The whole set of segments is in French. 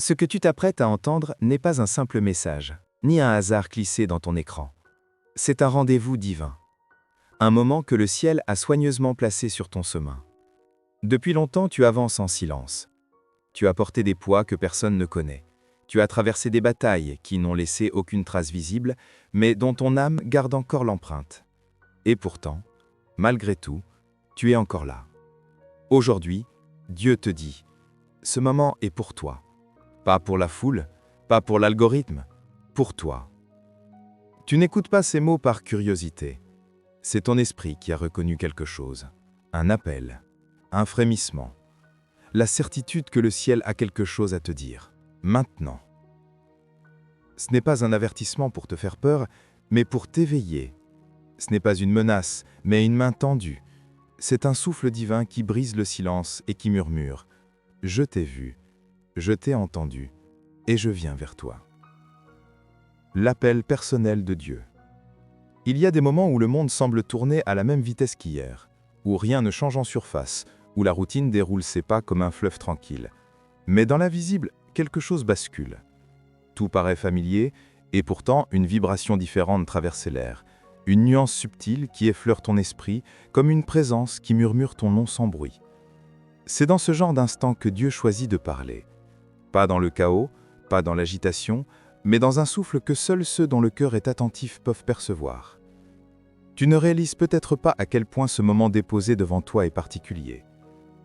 Ce que tu t'apprêtes à entendre n'est pas un simple message, ni un hasard glissé dans ton écran. C'est un rendez-vous divin. Un moment que le ciel a soigneusement placé sur ton chemin. Depuis longtemps, tu avances en silence. Tu as porté des poids que personne ne connaît. Tu as traversé des batailles qui n'ont laissé aucune trace visible, mais dont ton âme garde encore l'empreinte. Et pourtant, malgré tout, tu es encore là. Aujourd'hui, Dieu te dit, ce moment est pour toi. Pas pour la foule, pas pour l'algorithme, pour toi. Tu n'écoutes pas ces mots par curiosité. C'est ton esprit qui a reconnu quelque chose. Un appel, un frémissement. La certitude que le ciel a quelque chose à te dire. Maintenant. Ce n'est pas un avertissement pour te faire peur, mais pour t'éveiller. Ce n'est pas une menace, mais une main tendue. C'est un souffle divin qui brise le silence et qui murmure « Je t'ai vu, je t'ai entendu, et je viens vers toi. » L'appel personnel de Dieu. Il y a des moments où le monde semble tourner à la même vitesse qu'hier, où rien ne change en surface, où la routine déroule ses pas comme un fleuve tranquille. Mais dans l'invisible, quelque chose bascule. Tout paraît familier, et pourtant une vibration différente traverse l'air, une nuance subtile qui effleure ton esprit, comme une présence qui murmure ton nom sans bruit. C'est dans ce genre d'instant que Dieu choisit de parler. Pas dans le chaos, pas dans l'agitation, mais dans un souffle que seuls ceux dont le cœur est attentif peuvent percevoir. Tu ne réalises peut-être pas à quel point ce moment déposé devant toi est particulier.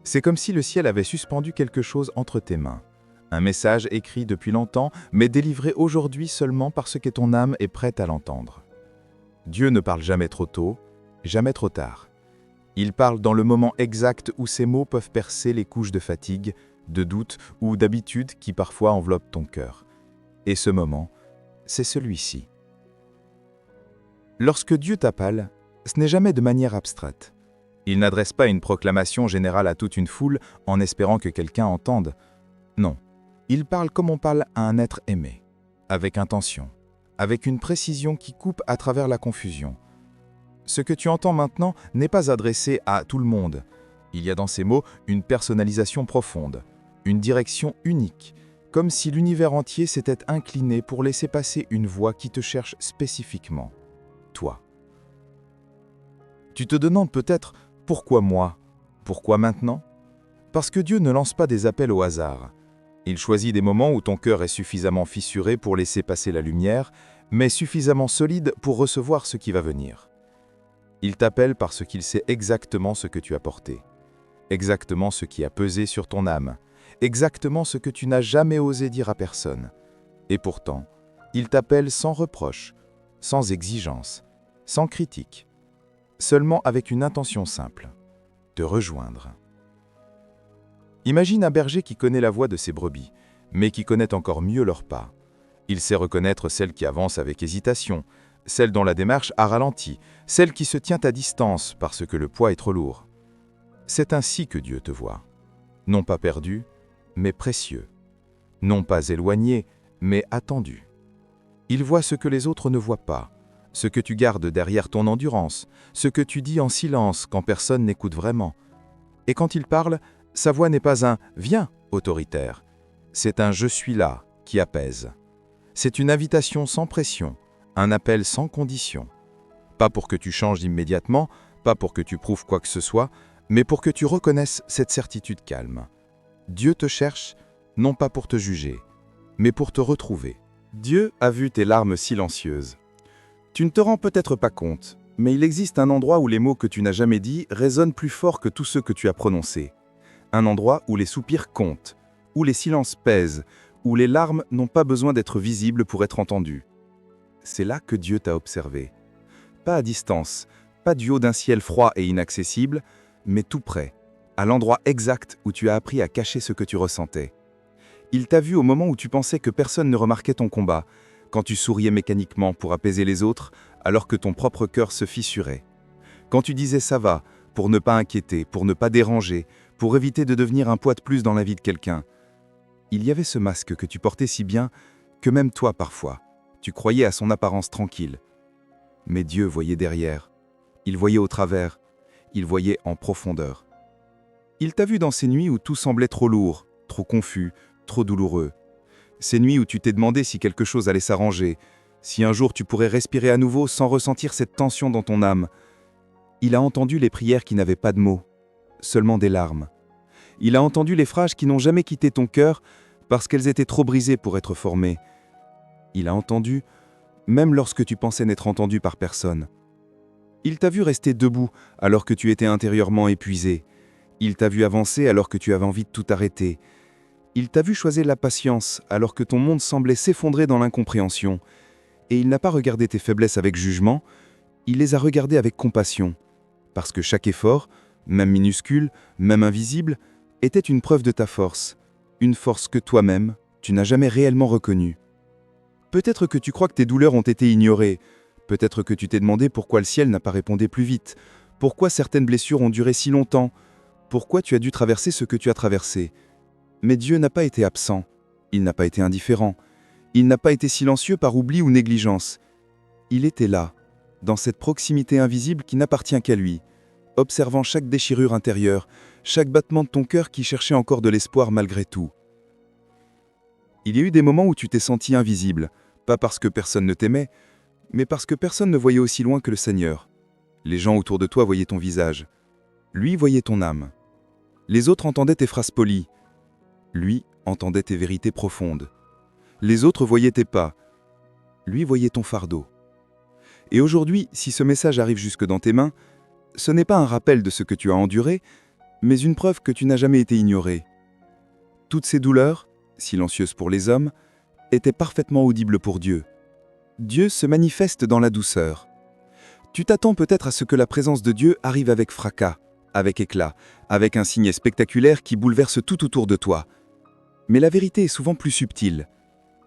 C'est comme si le ciel avait suspendu quelque chose entre tes mains. Un message écrit depuis longtemps, mais délivré aujourd'hui seulement parce que ton âme est prête à l'entendre. Dieu ne parle jamais trop tôt, jamais trop tard. Il parle dans le moment exact où ces mots peuvent percer les couches de fatigue, de doute ou d'habitude qui parfois enveloppent ton cœur. Et ce moment, c'est celui-ci. Lorsque Dieu t'appelle, ce n'est jamais de manière abstraite. Il n'adresse pas une proclamation générale à toute une foule en espérant que quelqu'un entende. Non, il parle comme on parle à un être aimé, avec intention, avec une précision qui coupe à travers la confusion. Ce que tu entends maintenant n'est pas adressé à tout le monde. Il y a dans ces mots une personnalisation profonde, une direction unique, comme si l'univers entier s'était incliné pour laisser passer une voix qui te cherche spécifiquement. Toi. Tu te demandes peut-être « Pourquoi moi ? Pourquoi maintenant ?» Parce que Dieu ne lance pas des appels au hasard. Il choisit des moments où ton cœur est suffisamment fissuré pour laisser passer la lumière, mais suffisamment solide pour recevoir ce qui va venir. Il t'appelle parce qu'il sait exactement ce que tu as porté, exactement ce qui a pesé sur ton âme, exactement ce que tu n'as jamais osé dire à personne. Et pourtant, il t'appelle sans reproche, sans exigence, sans critique, seulement avec une intention simple, te rejoindre. Imagine un berger qui connaît la voix de ses brebis, mais qui connaît encore mieux leurs pas. Il sait reconnaître celle qui avance avec hésitation, celle dont la démarche a ralenti, celle qui se tient à distance parce que le poids est trop lourd. C'est ainsi que Dieu te voit. Non pas perdu, mais précieux. Non pas éloigné, mais attendu. Il voit ce que les autres ne voient pas, ce que tu gardes derrière ton endurance, ce que tu dis en silence quand personne n'écoute vraiment. Et quand il parle, sa voix n'est pas un « viens » autoritaire. C'est un « je suis là » qui apaise. C'est une invitation sans pression, un appel sans condition. Pas pour que tu changes immédiatement, pas pour que tu prouves quoi que ce soit, mais pour que tu reconnaisses cette certitude calme. Dieu te cherche, non pas pour te juger, mais pour te retrouver. Dieu a vu tes larmes silencieuses. Tu ne te rends peut-être pas compte, mais il existe un endroit où les mots que tu n'as jamais dits résonnent plus fort que tous ceux que tu as prononcés. Un endroit où les soupirs comptent, où les silences pèsent, où les larmes n'ont pas besoin d'être visibles pour être entendues. C'est là que Dieu t'a observé. Pas à distance, pas du haut d'un ciel froid et inaccessible, mais tout près, à l'endroit exact où tu as appris à cacher ce que tu ressentais. Il t'a vu au moment où tu pensais que personne ne remarquait ton combat, quand tu souriais mécaniquement pour apaiser les autres, alors que ton propre cœur se fissurait. Quand tu disais « ça va », pour ne pas inquiéter, pour ne pas déranger, pour éviter de devenir un poids de plus dans la vie de quelqu'un. Il y avait ce masque que tu portais si bien que même toi, parfois, tu croyais à son apparence tranquille. Mais Dieu voyait derrière, il voyait au travers, il voyait en profondeur. Il t'a vu dans ces nuits où tout semblait trop lourd, trop confus, trop douloureux. Ces nuits où tu t'es demandé si quelque chose allait s'arranger, si un jour tu pourrais respirer à nouveau sans ressentir cette tension dans ton âme. Il a entendu les prières qui n'avaient pas de mots, seulement des larmes. Il a entendu les phrases qui n'ont jamais quitté ton cœur parce qu'elles étaient trop brisées pour être formées. Il a entendu, même lorsque tu pensais n'être entendu par personne. Il t'a vu rester debout alors que tu étais intérieurement épuisé. Il t'a vu avancer alors que tu avais envie de tout arrêter. Il t'a vu choisir la patience alors que ton monde semblait s'effondrer dans l'incompréhension. Et il n'a pas regardé tes faiblesses avec jugement, il les a regardées avec compassion. Parce que chaque effort, même minuscule, même invisible, était une preuve de ta force. Une force que toi-même, tu n'as jamais réellement reconnue. Peut-être que tu crois que tes douleurs ont été ignorées. Peut-être que tu t'es demandé pourquoi le ciel n'a pas répondu plus vite. Pourquoi certaines blessures ont duré si longtemps. Pourquoi tu as dû traverser ce que tu as traversé. Mais Dieu n'a pas été absent. Il n'a pas été indifférent. Il n'a pas été silencieux par oubli ou négligence. Il était là, dans cette proximité invisible qui n'appartient qu'à lui, observant chaque déchirure intérieure, chaque battement de ton cœur qui cherchait encore de l'espoir malgré tout. Il y a eu des moments où tu t'es senti invisible, pas parce que personne ne t'aimait, mais parce que personne ne voyait aussi loin que le Seigneur. Les gens autour de toi voyaient ton visage. Lui voyait ton âme. Les autres entendaient tes phrases polies. Lui entendait tes vérités profondes. Les autres voyaient tes pas. Lui voyait ton fardeau. Et aujourd'hui, si ce message arrive jusque dans tes mains, ce n'est pas un rappel de ce que tu as enduré, mais une preuve que tu n'as jamais été ignoré. Toutes ces douleurs, silencieuses pour les hommes, étaient parfaitement audibles pour Dieu. Dieu se manifeste dans la douceur. Tu t'attends peut-être à ce que la présence de Dieu arrive avec fracas, avec éclat, avec un signe spectaculaire qui bouleverse tout autour de toi. Mais la vérité est souvent plus subtile.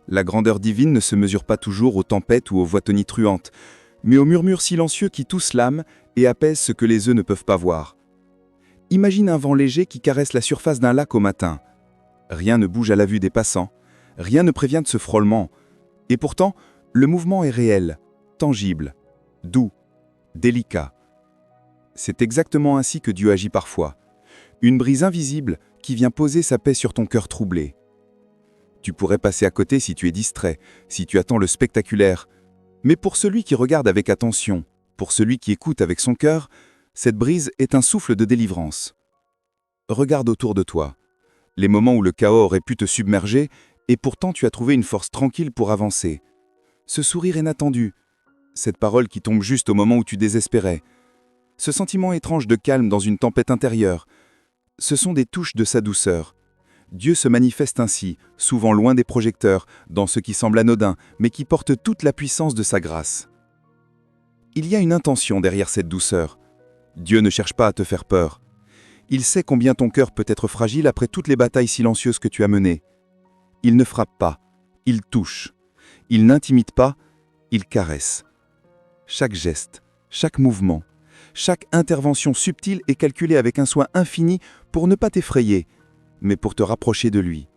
La grandeur divine ne se mesure pas toujours aux tempêtes ou aux voix tonitruantes, mais aux murmures silencieux qui toussent l'âme et apaisent ce que les yeux ne peuvent pas voir. Imagine un vent léger qui caresse la surface d'un lac au matin. Rien ne bouge à la vue des passants, rien ne prévient de ce frôlement. Et pourtant, le mouvement est réel, tangible, doux, délicat. C'est exactement ainsi que Dieu agit parfois. Une brise invisible qui vient poser sa paix sur ton cœur troublé. Tu pourrais passer à côté si tu es distrait, si tu attends le spectaculaire. Mais pour celui qui regarde avec attention, pour celui qui écoute avec son cœur, cette brise est un souffle de délivrance. Regarde autour de toi. Les moments où le chaos aurait pu te submerger, et pourtant tu as trouvé une force tranquille pour avancer. Ce sourire inattendu, cette parole qui tombe juste au moment où tu désespérais, ce sentiment étrange de calme dans une tempête intérieure, ce sont des touches de sa douceur. Dieu se manifeste ainsi, souvent loin des projecteurs, dans ce qui semble anodin, mais qui porte toute la puissance de sa grâce. Il y a une intention derrière cette douceur. Dieu ne cherche pas à te faire peur. Il sait combien ton cœur peut être fragile après toutes les batailles silencieuses que tu as menées. Il ne frappe pas, il touche. Il n'intimide pas, il caresse. Chaque geste, chaque mouvement, chaque intervention subtile est calculée avec un soin infini pour ne pas t'effrayer, mais pour te rapprocher de lui.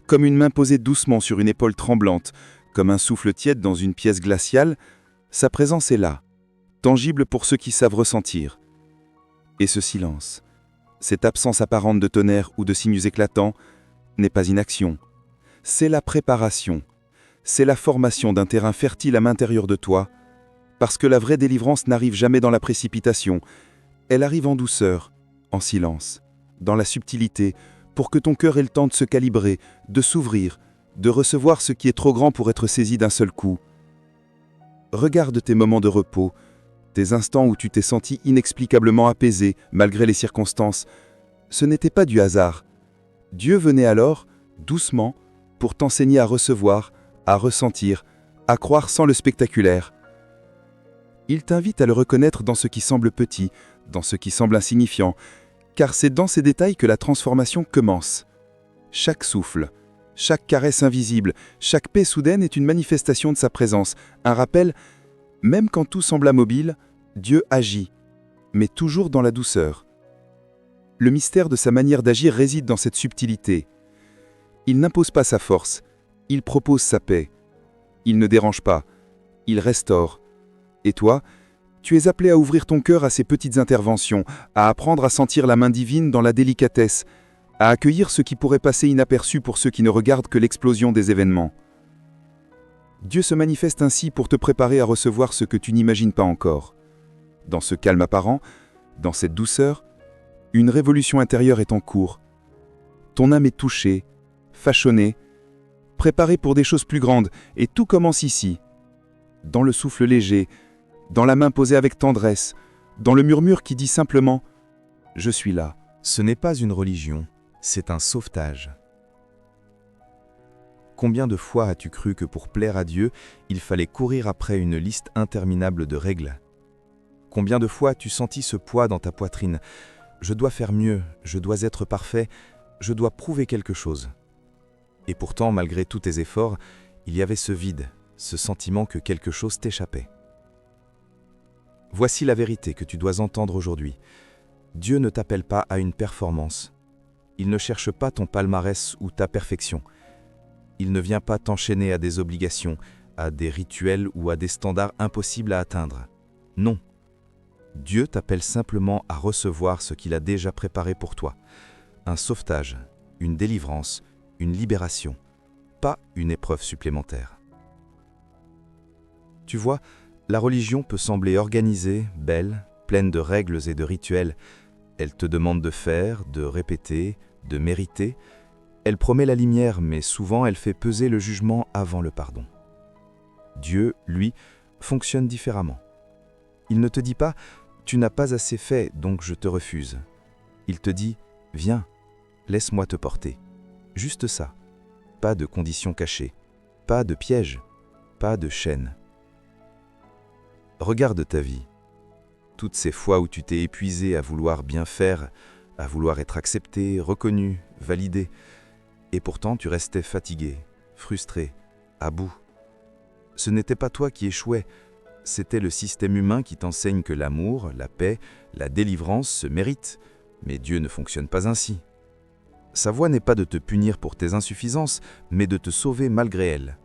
Comme une main posée doucement sur une épaule tremblante, comme un souffle tiède dans une pièce glaciale, sa présence est là, tangible pour ceux qui savent ressentir. Et ce silence, cette absence apparente de tonnerre ou de signes éclatants, n'est pas inaction. C'est la préparation, c'est la formation d'un terrain fertile à l'intérieur de toi, parce que la vraie délivrance n'arrive jamais dans la précipitation, elle arrive en douceur, en silence, dans la subtilité, pour que ton cœur ait le temps de se calibrer, de s'ouvrir, de recevoir ce qui est trop grand pour être saisi d'un seul coup. Regarde tes moments de repos, tes instants où tu t'es senti inexplicablement apaisé malgré les circonstances. Ce n'était pas du hasard. Dieu venait alors, doucement, pour t'enseigner à recevoir, à ressentir, à croire sans le spectaculaire. Il t'invite à le reconnaître dans ce qui semble petit, dans ce qui semble insignifiant, car c'est dans ces détails que la transformation commence. Chaque souffle, chaque caresse invisible, chaque paix soudaine est une manifestation de sa présence, un rappel, même quand tout semble immobile, Dieu agit, mais toujours dans la douceur. Le mystère de sa manière d'agir réside dans cette subtilité. Il n'impose pas sa force, il propose sa paix. Il ne dérange pas, il restaure. Et toi, tu es appelé à ouvrir ton cœur à ces petites interventions, à apprendre à sentir la main divine dans la délicatesse, à accueillir ce qui pourrait passer inaperçu pour ceux qui ne regardent que l'explosion des événements. Dieu se manifeste ainsi pour te préparer à recevoir ce que tu n'imagines pas encore. Dans ce calme apparent, dans cette douceur, une révolution intérieure est en cours. Ton âme est touchée, façonnée, préparée pour des choses plus grandes, et tout commence ici. Dans le souffle léger, dans la main posée avec tendresse, dans le murmure qui dit simplement « Je suis là ». Ce n'est pas une religion, c'est un sauvetage. Combien de fois as-tu cru que pour plaire à Dieu, il fallait courir après une liste interminable de règles? Combien de fois as-tu senti ce poids dans ta poitrine? Je dois faire mieux, je dois être parfait, je dois prouver quelque chose. Et pourtant, malgré tous tes efforts, il y avait ce vide, ce sentiment que quelque chose t'échappait. Voici la vérité que tu dois entendre aujourd'hui. Dieu ne t'appelle pas à une performance. Il ne cherche pas ton palmarès ou ta perfection. Il ne vient pas t'enchaîner à des obligations, à des rituels ou à des standards impossibles à atteindre. Non. Dieu t'appelle simplement à recevoir ce qu'il a déjà préparé pour toi. Un sauvetage, une délivrance, une libération, pas une épreuve supplémentaire. Tu vois, la religion peut sembler organisée, belle, pleine de règles et de rituels. Elle te demande de faire, de répéter, de mériter. Elle promet la lumière, mais souvent elle fait peser le jugement avant le pardon. Dieu, lui, fonctionne différemment. Il ne te dit pas « Tu n'as pas assez fait, donc je te refuse ». Il te dit « Viens, laisse-moi te porter ». Juste ça. Pas de conditions cachées, pas de pièges, pas de chaînes. Regarde ta vie. Toutes ces fois où tu t'es épuisé à vouloir bien faire, à vouloir être accepté, reconnu, validé, et pourtant tu restais fatigué, frustré, à bout. Ce n'était pas toi qui échouais, c'était le système humain qui t'enseigne que l'amour, la paix, la délivrance se méritent, mais Dieu ne fonctionne pas ainsi. Sa voie n'est pas de te punir pour tes insuffisances, mais de te sauver malgré elles.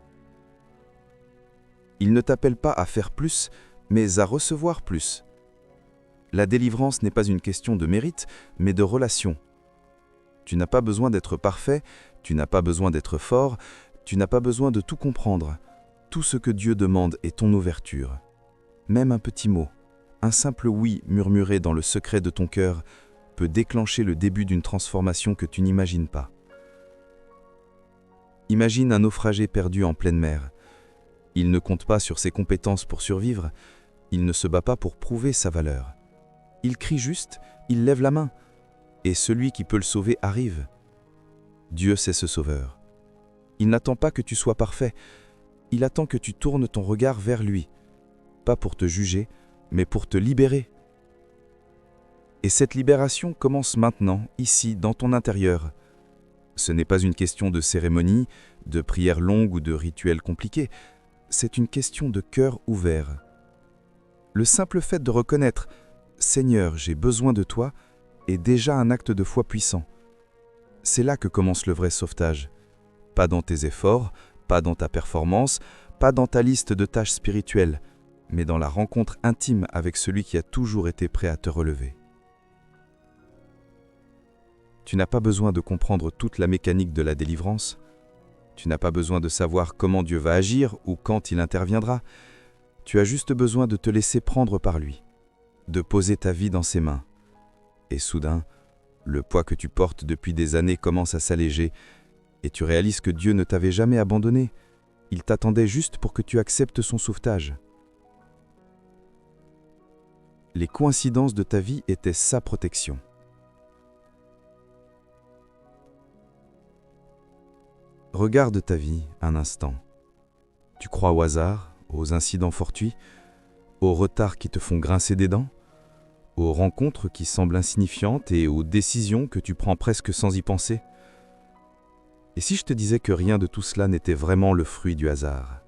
Il ne t'appelle pas à faire plus, mais à recevoir plus. La délivrance n'est pas une question de mérite, mais de relation. Tu n'as pas besoin d'être parfait, tu n'as pas besoin d'être fort, tu n'as pas besoin de tout comprendre. Tout ce que Dieu demande est ton ouverture. Même un petit mot, un simple oui murmuré dans le secret de ton cœur peut déclencher le début d'une transformation que tu n'imagines pas. Imagine un naufragé perdu en pleine mer. Il ne compte pas sur ses compétences pour survivre, il ne se bat pas pour prouver sa valeur. Il crie juste, il lève la main, et celui qui peut le sauver arrive. Dieu c'est ce sauveur. Il n'attend pas que tu sois parfait, il attend que tu tournes ton regard vers lui, pas pour te juger, mais pour te libérer. Et cette libération commence maintenant, ici, dans ton intérieur. Ce n'est pas une question de cérémonie, de prière longue ou de rituels compliqués, c'est une question de cœur ouvert. Le simple fait de reconnaître « Seigneur, j'ai besoin de toi » est déjà un acte de foi puissant. C'est là que commence le vrai sauvetage. Pas dans tes efforts, pas dans ta performance, pas dans ta liste de tâches spirituelles, mais dans la rencontre intime avec celui qui a toujours été prêt à te relever. Tu n'as pas besoin de comprendre toute la mécanique de la délivrance. Tu n'as pas besoin de savoir comment Dieu va agir ou quand il interviendra. Tu as juste besoin de te laisser prendre par lui, de poser ta vie dans ses mains. Et soudain, le poids que tu portes depuis des années commence à s'alléger et tu réalises que Dieu ne t'avait jamais abandonné. Il t'attendait juste pour que tu acceptes son sauvetage. Les coïncidences de ta vie étaient sa protection. Regarde ta vie un instant. Tu crois au hasard, aux incidents fortuits, aux retards qui te font grincer des dents, aux rencontres qui semblent insignifiantes et aux décisions que tu prends presque sans y penser? Et si je te disais que rien de tout cela n'était vraiment le fruit du hasard?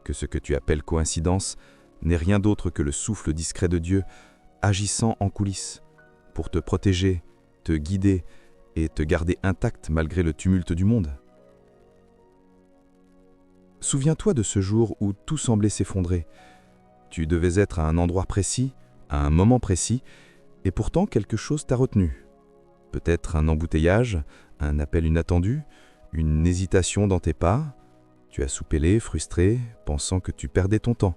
Que ce que tu appelles coïncidence n'est rien d'autre que le souffle discret de Dieu agissant en coulisses pour te protéger, te guider et te garder intact malgré le tumulte du monde? Souviens-toi de ce jour où tout semblait s'effondrer. Tu devais être à un endroit précis, à un moment précis, et pourtant quelque chose t'a retenu. Peut-être un embouteillage, un appel inattendu, une hésitation dans tes pas. Tu as soupélé, frustré, pensant que tu perdais ton temps.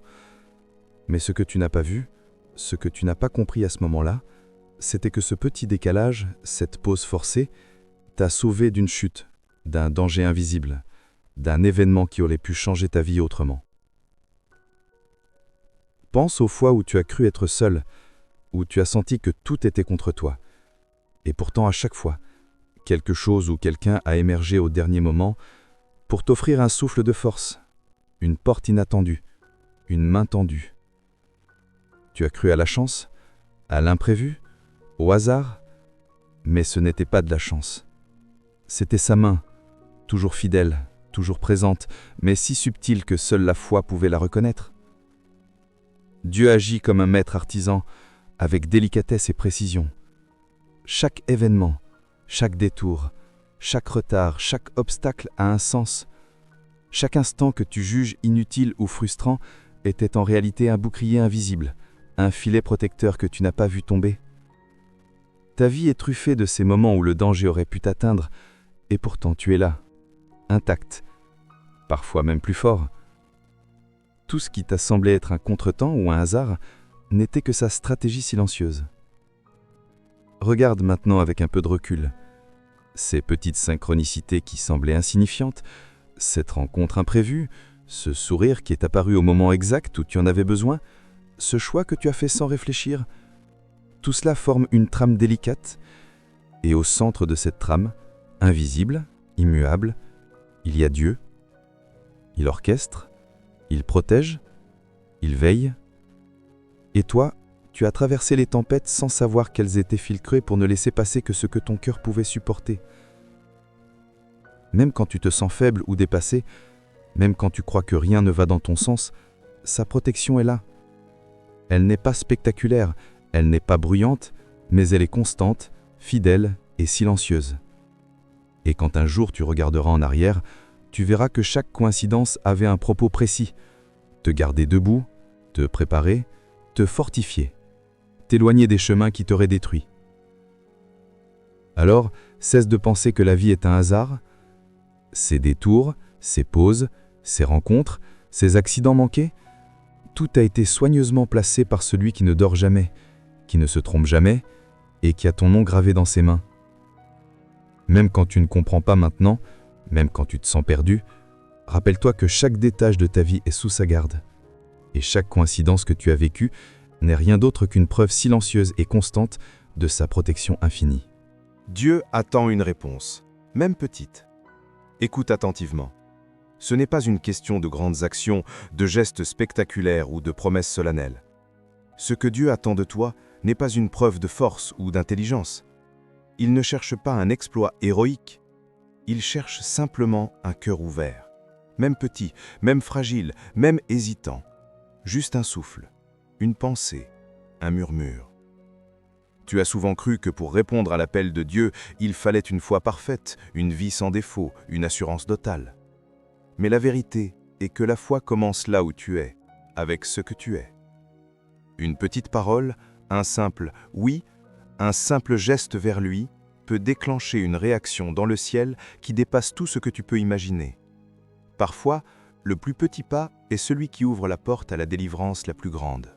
Mais ce que tu n'as pas vu, ce que tu n'as pas compris à ce moment-là, c'était que ce petit décalage, cette pause forcée, t'a sauvé d'une chute, d'un danger invisible, d'un événement qui aurait pu changer ta vie autrement. Pense aux fois où tu as cru être seul, où tu as senti que tout était contre toi. Et pourtant, à chaque fois, quelque chose ou quelqu'un a émergé au dernier moment pour t'offrir un souffle de force, une porte inattendue, une main tendue. Tu as cru à la chance, à l'imprévu, au hasard, mais ce n'était pas de la chance. C'était sa main, toujours fidèle, toujours présente, mais si subtile que seule la foi pouvait la reconnaître. Dieu agit comme un maître artisan, avec délicatesse et précision. Chaque événement, chaque détour, chaque retard, chaque obstacle a un sens. Chaque instant que tu juges inutile ou frustrant était en réalité un bouclier invisible, un filet protecteur que tu n'as pas vu tomber. Ta vie est truffée de ces moments où le danger aurait pu t'atteindre, et pourtant tu es là, intact, parfois même plus fort. Tout ce qui t'a semblé être un contretemps ou un hasard n'était que sa stratégie silencieuse. Regarde maintenant avec un peu de recul. Ces petites synchronicités qui semblaient insignifiantes, cette rencontre imprévue, ce sourire qui est apparu au moment exact où tu en avais besoin, ce choix que tu as fait sans réfléchir, tout cela forme une trame délicate, et au centre de cette trame, invisible, immuable, il y a Dieu. Il orchestre, il protège, il veille. Et toi, tu as traversé les tempêtes sans savoir quels étaient filtrés pour ne laisser passer que ce que ton cœur pouvait supporter. Même quand tu te sens faible ou dépassé, même quand tu crois que rien ne va dans ton sens, sa protection est là. Elle n'est pas spectaculaire, elle n'est pas bruyante, mais elle est constante, fidèle et silencieuse. Et quand un jour tu regarderas en arrière, tu verras que chaque coïncidence avait un propos précis. Te garder debout, te préparer, te fortifier, t'éloigner des chemins qui t'auraient détruit. Alors, cesse de penser que la vie est un hasard. Ces détours, ces pauses, ces rencontres, ces accidents manqués, tout a été soigneusement placé par celui qui ne dort jamais, qui ne se trompe jamais et qui a ton nom gravé dans ses mains. Même quand tu ne comprends pas maintenant, même quand tu te sens perdu, rappelle-toi que chaque détail de ta vie est sous sa garde. Et chaque coïncidence que tu as vécue n'est rien d'autre qu'une preuve silencieuse et constante de sa protection infinie. Dieu attend une réponse, même petite. Écoute attentivement. Ce n'est pas une question de grandes actions, de gestes spectaculaires ou de promesses solennelles. Ce que Dieu attend de toi n'est pas une preuve de force ou d'intelligence. Il ne cherche pas un exploit héroïque. Il cherche simplement un cœur ouvert, même petit, même fragile, même hésitant. Juste un souffle, une pensée, un murmure. Tu as souvent cru que pour répondre à l'appel de Dieu, il fallait une foi parfaite, une vie sans défaut, une assurance totale. Mais la vérité est que la foi commence là où tu es, avec ce que tu es. Une petite parole, un simple « oui », un simple geste vers lui peut déclencher une réaction dans le ciel qui dépasse tout ce que tu peux imaginer. Parfois, le plus petit pas est celui qui ouvre la porte à la délivrance la plus grande.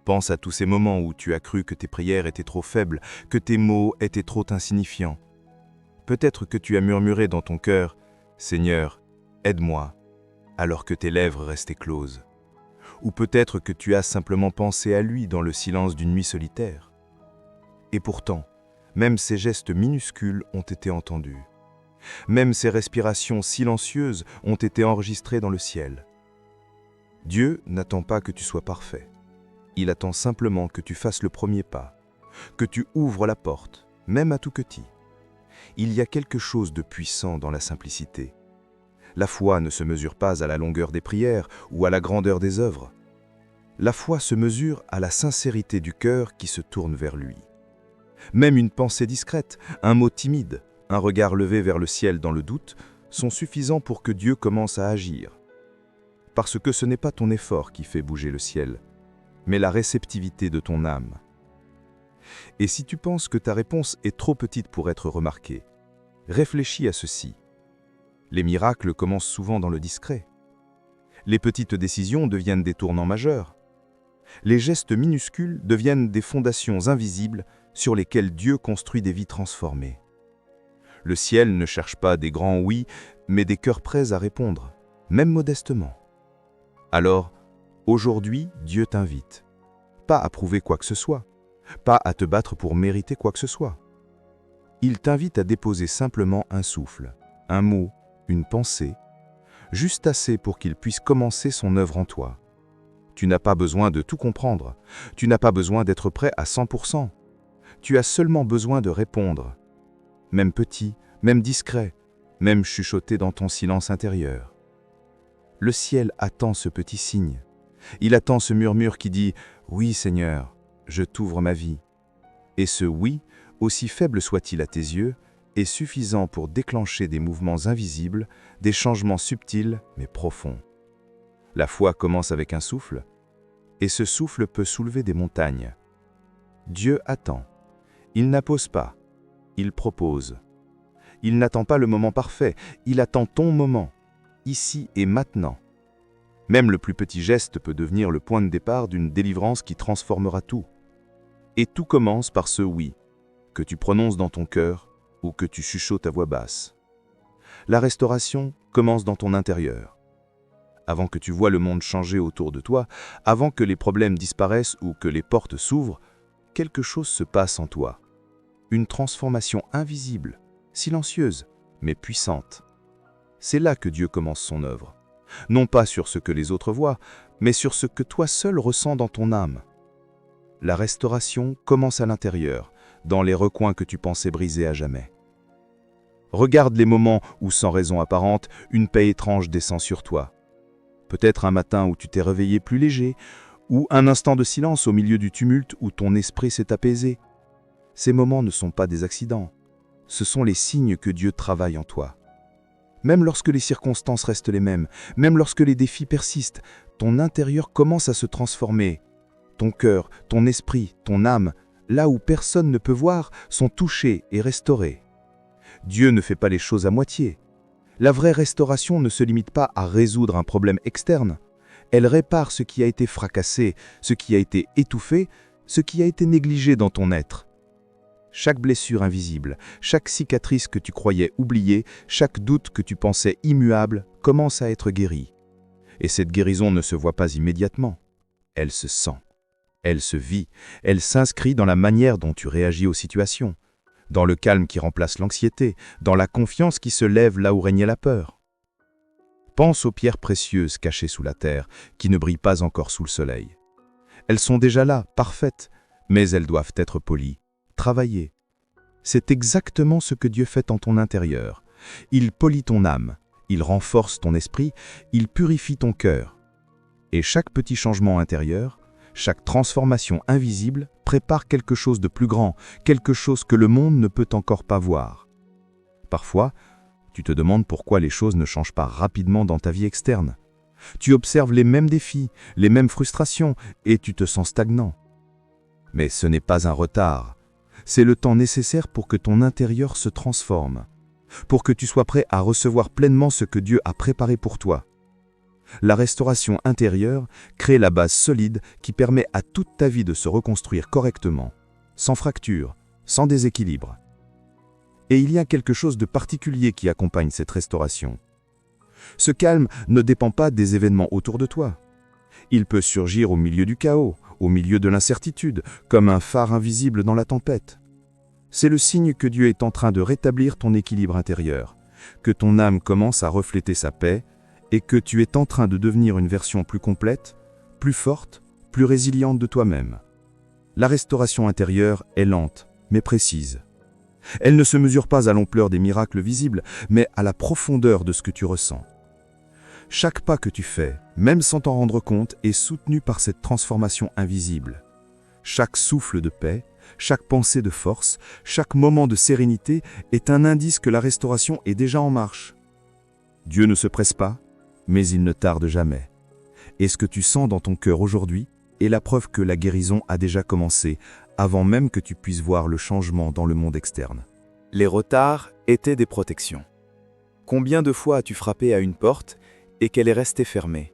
Pense à tous ces moments où tu as cru que tes prières étaient trop faibles, que tes mots étaient trop insignifiants. Peut-être que tu as murmuré dans ton cœur « Seigneur, aide-moi », alors que tes lèvres restaient closes. Ou peut-être que tu as simplement pensé à lui dans le silence d'une nuit solitaire. Et pourtant, même ces gestes minuscules ont été entendus. Même ces respirations silencieuses ont été enregistrées dans le ciel. Dieu n'attend pas que tu sois parfait. Il attend simplement que tu fasses le premier pas, que tu ouvres la porte, même à tout petit. Il y a quelque chose de puissant dans la simplicité. La foi ne se mesure pas à la longueur des prières ou à la grandeur des œuvres. La foi se mesure à la sincérité du cœur qui se tourne vers lui. Même une pensée discrète, un mot timide, un regard levé vers le ciel dans le doute sont suffisants pour que Dieu commence à agir. Parce que ce n'est pas ton effort qui fait bouger le ciel, mais la réceptivité de ton âme. Et si tu penses que ta réponse est trop petite pour être remarquée, réfléchis à ceci. Les miracles commencent souvent dans le discret. Les petites décisions deviennent des tournants majeurs. Les gestes minuscules deviennent des fondations invisibles sur lesquelles Dieu construit des vies transformées. Le ciel ne cherche pas des grands oui, mais des cœurs prêts à répondre, même modestement. Alors, aujourd'hui, Dieu t'invite, pas à prouver quoi que ce soit, pas à te battre pour mériter quoi que ce soit. Il t'invite à déposer simplement un souffle, un mot, une pensée, juste assez pour qu'il puisse commencer son œuvre en toi. Tu n'as pas besoin de tout comprendre, tu n'as pas besoin d'être prêt à 100%. Tu as seulement besoin de répondre, même petit, même discret, même chuchoté dans ton silence intérieur. Le ciel attend ce petit signe. Il attend ce murmure qui dit « Oui Seigneur, je t'ouvre ma vie ». Et ce « oui », aussi faible soit-il à tes yeux, est suffisant pour déclencher des mouvements invisibles, des changements subtils mais profonds. La foi commence avec un souffle, et ce souffle peut soulever des montagnes. Dieu attend. Il n'impose pas, il propose. Il n'attend pas le moment parfait, il attend ton moment, ici et maintenant. Même le plus petit geste peut devenir le point de départ d'une délivrance qui transformera tout. Et tout commence par ce « oui » que tu prononces dans ton cœur ou que tu chuchotes à voix basse. La restauration commence dans ton intérieur. Avant que tu vois le monde changer autour de toi, avant que les problèmes disparaissent ou que les portes s'ouvrent, quelque chose se passe en toi. Une transformation invisible, silencieuse, mais puissante. C'est là que Dieu commence son œuvre. Non pas sur ce que les autres voient, mais sur ce que toi seul ressens dans ton âme. La restauration commence à l'intérieur, dans les recoins que tu pensais briser à jamais. Regarde les moments où, sans raison apparente, une paix étrange descend sur toi. Peut-être un matin où tu t'es réveillé plus léger, ou un instant de silence au milieu du tumulte où ton esprit s'est apaisé. Ces moments ne sont pas des accidents, ce sont les signes que Dieu travaille en toi. Même lorsque les circonstances restent les mêmes, même lorsque les défis persistent, ton intérieur commence à se transformer. Ton cœur, ton esprit, ton âme, là où personne ne peut voir, sont touchés et restaurés. Dieu ne fait pas les choses à moitié. La vraie restauration ne se limite pas à résoudre un problème externe. Elle répare ce qui a été fracassé, ce qui a été étouffé, ce qui a été négligé dans ton être. Chaque blessure invisible, chaque cicatrice que tu croyais oubliée, chaque doute que tu pensais immuable commence à être guéri. Et cette guérison ne se voit pas immédiatement. Elle se sent, elle se vit, elle s'inscrit dans la manière dont tu réagis aux situations, dans le calme qui remplace l'anxiété, dans la confiance qui se lève là où régnait la peur. Pense aux pierres précieuses cachées sous la terre, qui ne brillent pas encore sous le soleil. Elles sont déjà là, parfaites, mais elles doivent être polies, travaillées. C'est exactement ce que Dieu fait en ton intérieur. Il polit ton âme, il renforce ton esprit, il purifie ton cœur. Et chaque petit changement intérieur, chaque transformation invisible prépare quelque chose de plus grand, quelque chose que le monde ne peut encore pas voir. Parfois, tu te demandes pourquoi les choses ne changent pas rapidement dans ta vie externe. Tu observes les mêmes défis, les mêmes frustrations, et tu te sens stagnant. Mais ce n'est pas un retard. C'est le temps nécessaire pour que ton intérieur se transforme, pour que tu sois prêt à recevoir pleinement ce que Dieu a préparé pour toi. La restauration intérieure crée la base solide qui permet à toute ta vie de se reconstruire correctement, sans fracture, sans déséquilibre. Et il y a quelque chose de particulier qui accompagne cette restauration. Ce calme ne dépend pas des événements autour de toi. Il peut surgir au milieu du chaos, au milieu de l'incertitude, comme un phare invisible dans la tempête. C'est le signe que Dieu est en train de rétablir ton équilibre intérieur, que ton âme commence à refléter sa paix, et que tu es en train de devenir une version plus complète, plus forte, plus résiliente de toi-même. La restauration intérieure est lente, mais précise. Elle ne se mesure pas à l'ampleur des miracles visibles, mais à la profondeur de ce que tu ressens. Chaque pas que tu fais, même sans t'en rendre compte, est soutenu par cette transformation invisible. Chaque souffle de paix, chaque pensée de force, chaque moment de sérénité est un indice que la restauration est déjà en marche. Dieu ne se presse pas, mais il ne tarde jamais. Et ce que tu sens dans ton cœur aujourd'hui est la preuve que la guérison a déjà commencé avant même que tu puisses voir le changement dans le monde externe. Les retards étaient des protections. Combien de fois as-tu frappé à une porte et qu'elle est restée fermée?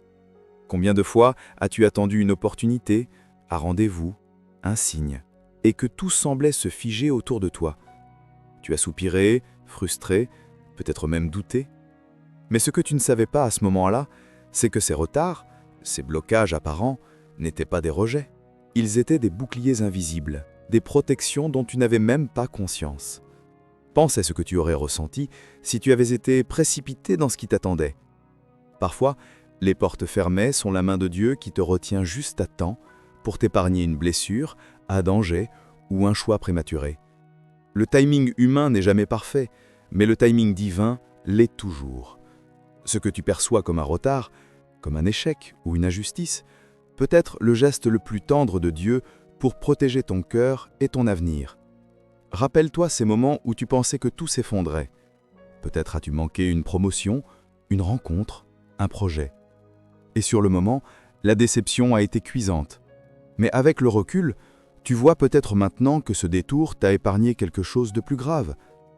Combien de fois as-tu attendu une opportunité, un rendez-vous, un signe, et que tout semblait se figer autour de toi? Tu as soupiré, frustré, peut-être même douté. Mais ce que tu ne savais pas à ce moment-là, c'est que ces retards, ces blocages apparents, n'étaient pas des rejets. Ils étaient des boucliers invisibles, des protections dont tu n'avais même pas conscience. Pense à ce que tu aurais ressenti si tu avais été précipité dans ce qui t'attendait. Parfois, les portes fermées sont la main de Dieu qui te retient juste à temps pour t'épargner une blessure, un danger ou un choix prématuré. Le timing humain n'est jamais parfait, mais le timing divin l'est toujours. Ce que tu perçois comme un retard, comme un échec ou une injustice, peut être le geste le plus tendre de Dieu pour protéger ton cœur et ton avenir. Rappelle-toi ces moments où tu pensais que tout s'effondrait. Peut-être as-tu manqué une promotion, une rencontre, un projet. Et sur le moment, la déception a été cuisante. Mais avec le recul, tu vois peut-être maintenant que ce détour t'a épargné quelque chose de plus grave,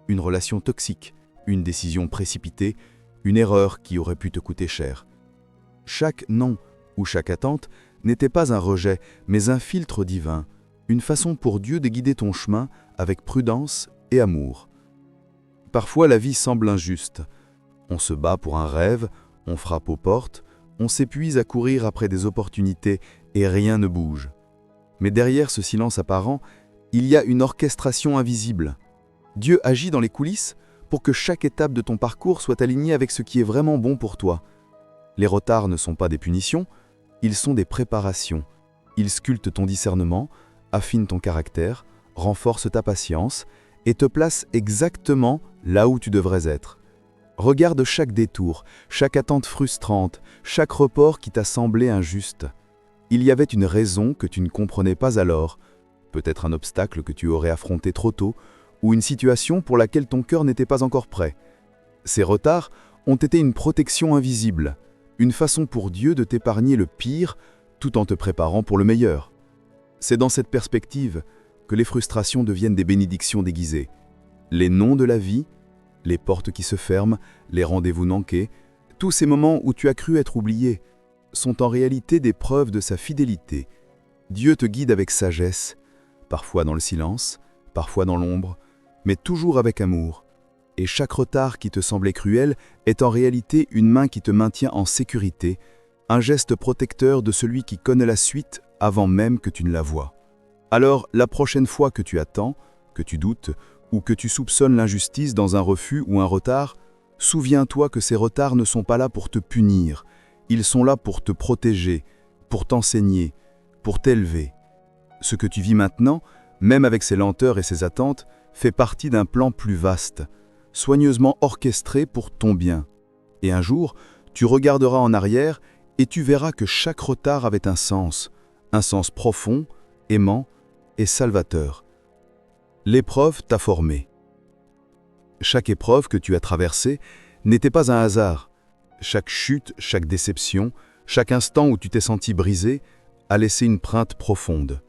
une relation toxique, une décision précipitée, une erreur qui aurait pu te coûter cher. Chaque non ou chaque attente n'était pas un rejet, mais un filtre divin, une façon pour Dieu de guider ton chemin avec prudence et amour. Parfois la vie semble injuste. On se bat pour un rêve, on frappe aux portes, on s'épuise à courir après des opportunités et rien ne bouge. Mais derrière ce silence apparent, il y a une orchestration invisible. Dieu agit dans les coulisses pour que chaque étape de ton parcours soit alignée avec ce qui est vraiment bon pour toi. Les retards ne sont pas des punitions, ils sont des préparations. Ils sculptent ton discernement, affinent ton caractère, renforcent ta patience et te placent exactement là où tu devrais être. Regarde chaque détour, chaque attente frustrante, chaque report qui t'a semblé injuste. Il y avait une raison que tu ne comprenais pas alors, peut-être un obstacle que tu aurais affronté trop tôt, ou une situation pour laquelle ton cœur n'était pas encore prêt. Ces retards ont été une protection invisible, une façon pour Dieu de t'épargner le pire tout en te préparant pour le meilleur. C'est dans cette perspective que les frustrations deviennent des bénédictions déguisées. Les noms de la vie, les portes qui se ferment, les rendez-vous manqués, tous ces moments où tu as cru être oublié, sont en réalité des preuves de sa fidélité. Dieu te guide avec sagesse, parfois dans le silence, parfois dans l'ombre, mais toujours avec amour. Et chaque retard qui te semblait cruel est en réalité une main qui te maintient en sécurité, un geste protecteur de celui qui connaît la suite avant même que tu ne la vois. Alors, la prochaine fois que tu attends, que tu doutes, ou que tu soupçonnes l'injustice dans un refus ou un retard, souviens-toi que ces retards ne sont pas là pour te punir, ils sont là pour te protéger, pour t'enseigner, pour t'élever. Ce que tu vis maintenant, même avec ses lenteurs et ses attentes, fait partie d'un plan plus vaste, soigneusement orchestré pour ton bien. Et un jour, tu regarderas en arrière et tu verras que chaque retard avait un sens profond, aimant et salvateur. L'épreuve t'a formé. Chaque épreuve que tu as traversée n'était pas un hasard. Chaque chute, chaque déception, chaque instant où tu t'es senti brisé a laissé une empreinte profonde.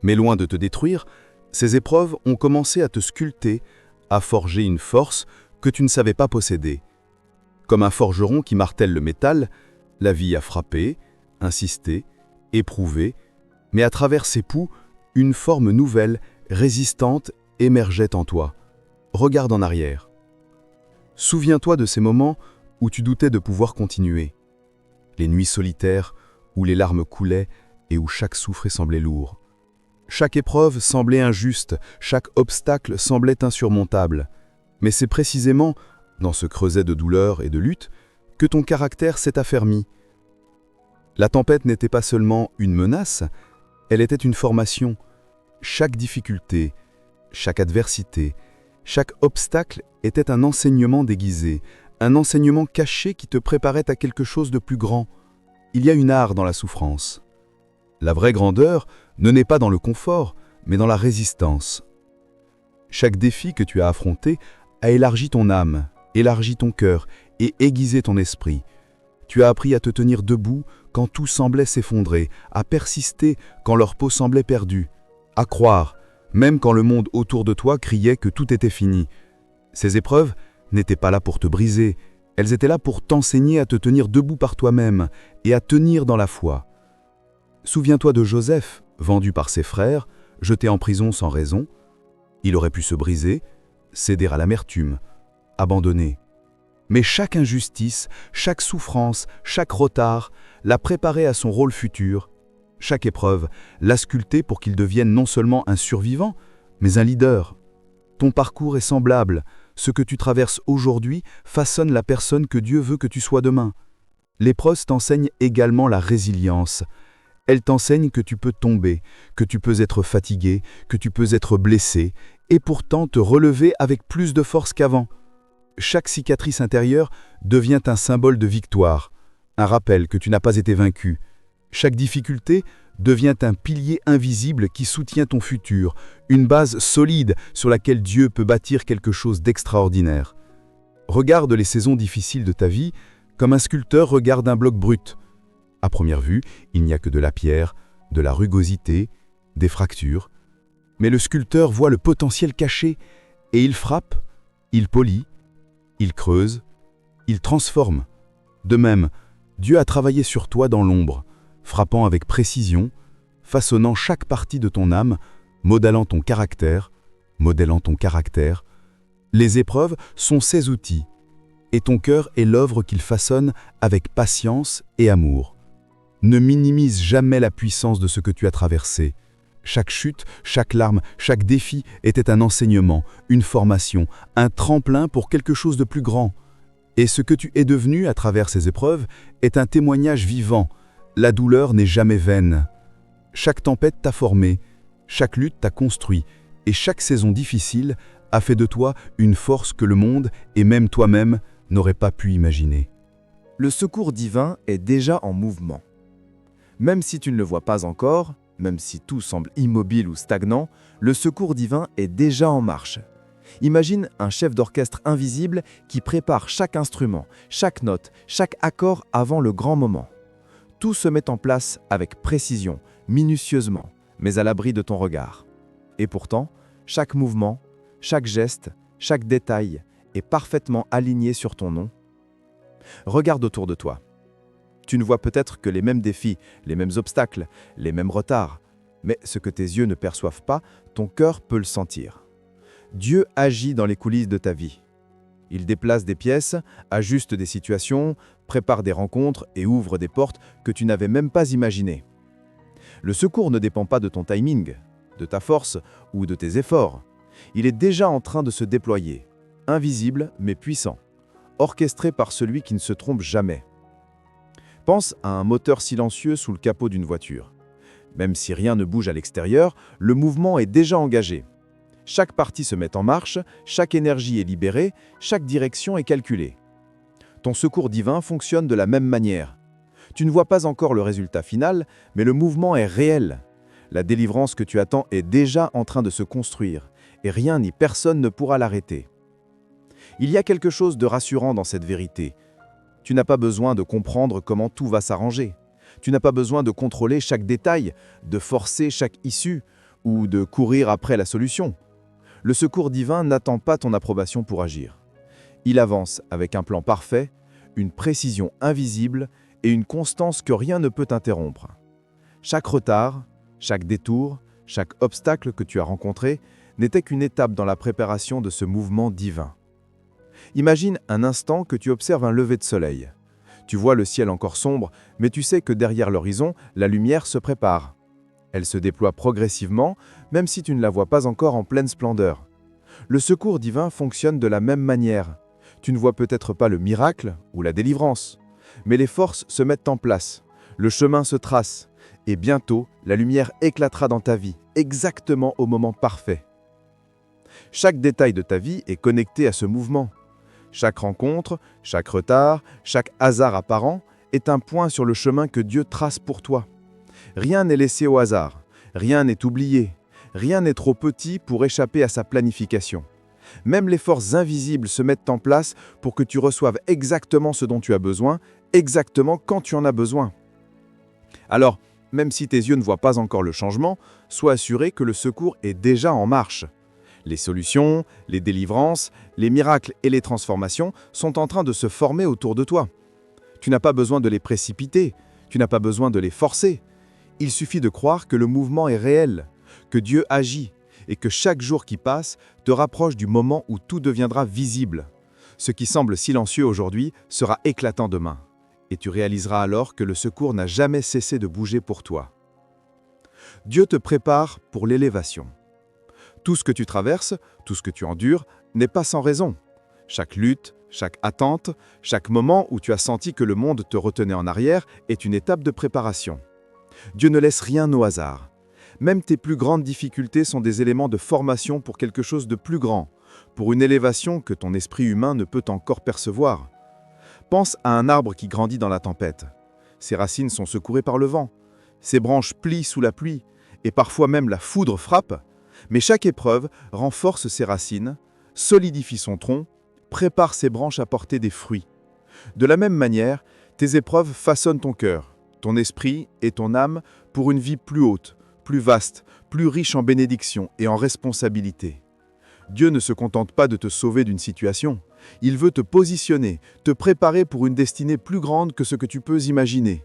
Mais loin de te détruire, ces épreuves ont commencé à te sculpter, à forger une force que tu ne savais pas posséder. Comme un forgeron qui martèle le métal, la vie a frappé, insisté, éprouvé, mais à travers ses poux, une forme nouvelle, résistante, émergeait en toi. Regarde en arrière. Souviens-toi de ces moments où tu doutais de pouvoir continuer. Les nuits solitaires, où les larmes coulaient et où chaque souffle semblait lourd. Chaque épreuve semblait injuste, chaque obstacle semblait insurmontable. Mais c'est précisément, dans ce creuset de douleur et de lutte, que ton caractère s'est affermi. La tempête n'était pas seulement une menace, elle était une formation. Chaque difficulté, chaque adversité, chaque obstacle était un enseignement déguisé, un enseignement caché qui te préparait à quelque chose de plus grand. Il y a une art dans la souffrance. La vraie grandeur ne naît pas dans le confort, mais dans la résistance. Chaque défi que tu as affronté a élargi ton âme, élargi ton cœur et aiguisé ton esprit. Tu as appris à te tenir debout quand tout semblait s'effondrer, à persister quand leur peau semblait perdue, à croire, même quand le monde autour de toi criait que tout était fini. Ces épreuves n'étaient pas là pour te briser, elles étaient là pour t'enseigner à te tenir debout par toi-même et à tenir dans la foi. Souviens-toi de Joseph, vendu par ses frères, jeté en prison sans raison. Il aurait pu se briser, céder à l'amertume, abandonner. Mais chaque injustice, chaque souffrance, chaque retard l'a préparé à son rôle futur. Chaque épreuve l'a sculpté pour qu'il devienne non seulement un survivant, mais un leader. Ton parcours est semblable. Ce que tu traverses aujourd'hui façonne la personne que Dieu veut que tu sois demain. L'épreuve t'enseigne également la résilience. Elle t'enseigne que tu peux tomber, que tu peux être fatigué, que tu peux être blessé, et pourtant te relever avec plus de force qu'avant. Chaque cicatrice intérieure devient un symbole de victoire, un rappel que tu n'as pas été vaincu. Chaque difficulté devient un pilier invisible qui soutient ton futur, une base solide sur laquelle Dieu peut bâtir quelque chose d'extraordinaire. Regarde les saisons difficiles de ta vie comme un sculpteur regarde un bloc brut. À première vue, il n'y a que de la pierre, de la rugosité, des fractures. Mais le sculpteur voit le potentiel caché et il frappe, il polit, il creuse, il transforme. De même, Dieu a travaillé sur toi dans l'ombre, frappant avec précision, façonnant chaque partie de ton âme, modelant ton caractère. Les épreuves sont ses outils, et ton cœur est l'œuvre qu'il façonne avec patience et amour. Ne minimise jamais la puissance de ce que tu as traversé. Chaque chute, chaque larme, chaque défi était un enseignement, une formation, un tremplin pour quelque chose de plus grand. Et ce que tu es devenu à travers ces épreuves est un témoignage vivant. La douleur n'est jamais vaine. Chaque tempête t'a formé, chaque lutte t'a construit, et chaque saison difficile a fait de toi une force que le monde, et même toi-même, n'aurait pas pu imaginer. Le secours divin est déjà en mouvement. Même si tu ne le vois pas encore, même si tout semble immobile ou stagnant, le secours divin est déjà en marche. Imagine un chef d'orchestre invisible qui prépare chaque instrument, chaque note, chaque accord avant le grand moment. Tout se met en place avec précision, minutieusement, mais à l'abri de ton regard. Et pourtant, chaque mouvement, chaque geste, chaque détail est parfaitement aligné sur ton nom. Regarde autour de toi. Tu ne vois peut-être que les mêmes défis, les mêmes obstacles, les mêmes retards. Mais ce que tes yeux ne perçoivent pas, ton cœur peut le sentir. Dieu agit dans les coulisses de ta vie. Il déplace des pièces, ajuste des situations, prépare des rencontres et ouvre des portes que tu n'avais même pas imaginées. Le secours ne dépend pas de ton timing, de ta force ou de tes efforts. Il est déjà en train de se déployer, invisible mais puissant, orchestré par celui qui ne se trompe jamais. Pense à un moteur silencieux sous le capot d'une voiture. Même si rien ne bouge à l'extérieur, le mouvement est déjà engagé. Chaque partie se met en marche, chaque énergie est libérée, chaque direction est calculée. Ton secours divin fonctionne de la même manière. Tu ne vois pas encore le résultat final, mais le mouvement est réel. La délivrance que tu attends est déjà en train de se construire, et rien ni personne ne pourra l'arrêter. Il y a quelque chose de rassurant dans cette vérité. Tu n'as pas besoin de comprendre comment tout va s'arranger. Tu n'as pas besoin de contrôler chaque détail, de forcer chaque issue ou de courir après la solution. Le secours divin n'attend pas ton approbation pour agir. Il avance avec un plan parfait, une précision invisible et une constance que rien ne peut interrompre. Chaque retard, chaque détour, chaque obstacle que tu as rencontré n'était qu'une étape dans la préparation de ce mouvement divin. Imagine un instant que tu observes un lever de soleil. Tu vois le ciel encore sombre, mais tu sais que derrière l'horizon, la lumière se prépare. Elle se déploie progressivement, même si tu ne la vois pas encore en pleine splendeur. Le secours divin fonctionne de la même manière. Tu ne vois peut-être pas le miracle ou la délivrance, mais les forces se mettent en place, le chemin se trace, et bientôt, la lumière éclatera dans ta vie, exactement au moment parfait. Chaque détail de ta vie est connecté à ce mouvement. Chaque rencontre, chaque retard, chaque hasard apparent est un point sur le chemin que Dieu trace pour toi. Rien n'est laissé au hasard, rien n'est oublié, rien n'est trop petit pour échapper à sa planification. Même les forces invisibles se mettent en place pour que tu reçoives exactement ce dont tu as besoin, exactement quand tu en as besoin. Alors, Même si tes yeux ne voient pas encore le changement, sois assuré que le secours est déjà en marche. Les solutions, les délivrances, les miracles et les transformations sont en train de se former autour de toi. Tu n'as pas besoin de les précipiter, tu n'as pas besoin de les forcer. Il suffit de croire que le mouvement est réel, que Dieu agit et que chaque jour qui passe te rapproche du moment où tout deviendra visible. Ce qui semble silencieux aujourd'hui sera éclatant demain. Et tu réaliseras alors que le secours n'a jamais cessé de bouger pour toi. Dieu te prépare pour l'élévation. Tout ce que tu traverses, tout ce que tu endures, n'est pas sans raison. Chaque lutte, chaque attente, chaque moment où tu as senti que le monde te retenait en arrière est une étape de préparation. Dieu ne laisse rien au hasard. Même tes plus grandes difficultés sont des éléments de formation pour quelque chose de plus grand, pour une élévation que ton esprit humain ne peut encore percevoir. Pense à un arbre qui grandit dans la tempête. Ses racines sont secouées par le vent, ses branches plient sous la pluie, et parfois même la foudre frappe. Mais chaque épreuve renforce ses racines, solidifie son tronc, prépare ses branches à porter des fruits. De la même manière, tes épreuves façonnent ton cœur, ton esprit et ton âme pour une vie plus haute, plus vaste, plus riche en bénédictions et en responsabilités. Dieu ne se contente pas de te sauver d'une situation. Il veut te positionner, te préparer pour une destinée plus grande que ce que tu peux imaginer.